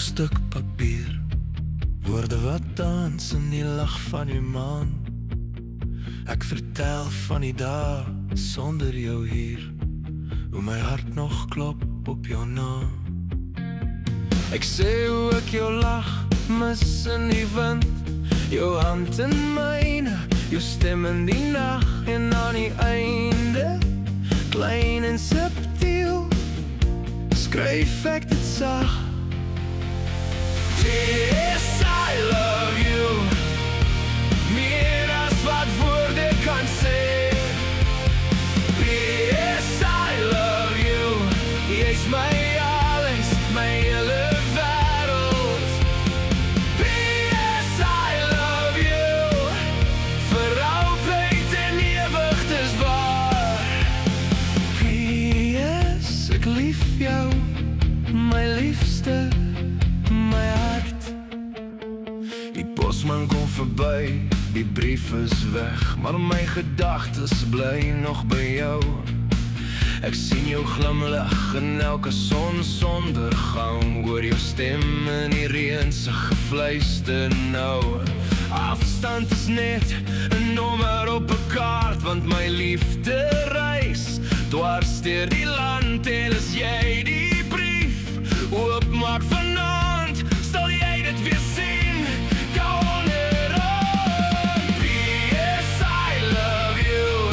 stuk papier, woorde wat dans in die lag van die maan. Ek vertel van die dae sonder jou hier, hoe my hart nog klop op jou naam. Ek sê hoe ek jou lag mis in die wind, jou hand in myne, jou stem in die nag. En aan die einde, klein en subtiel, skryf ek dit sag. Yes, I love you, meer as wat woorde kan sê. Yes, I love you, jy's my alles, my hele wêreld. Yes, I love you, vir altyd en ewig, dis waar. Yes, ek lief jou, my liefste, my hart. Die posman kom verby, die brief is weg, maar my gedagtes bly nog by jou. Ek sien jou glimlag in elke sonsondergang, hoor jou stem in die reën se gefluister nou. Afstand is net 'n nommer op 'n kaart, want my liefde reis dwars deur die land. En as jy die brief oopmaak vanaand, sal jy dit weer sien, gaan erom. Yes, I love you,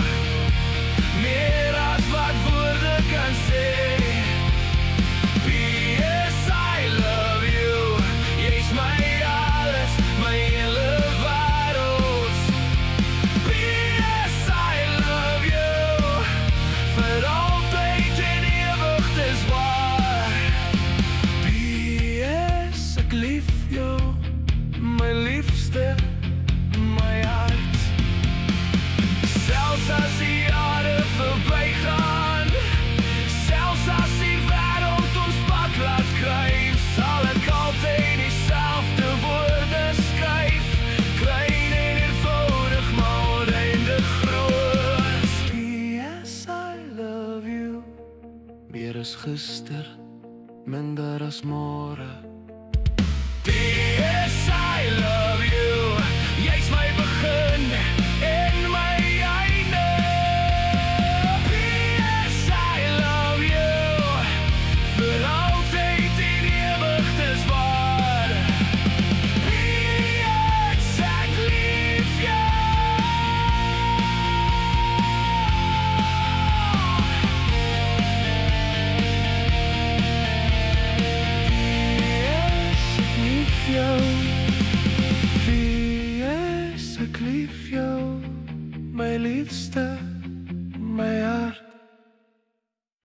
meer as wat woorde kan sê. Yes, I love you, jy's my alles, my hele wêreld. Yes, I love you, vir altyd en ewig, dis waar. Yes, ek lief jou, my liefste, my hart. Selfs as die jare verbygaan, selfs as die wêreld ons pad laat kruis, sal ek altyd dieselfde woorde skryf. Klein en eenvoudig, maar eindig groot. Yes, I love you, meer as gister, minder as môre. Yes, I love you, jy's my begin en my einde. Yes, I love you, vir altyd en ewig, dis waar. Yes, ek lief jou. Wie is ek lief jou, my liefste.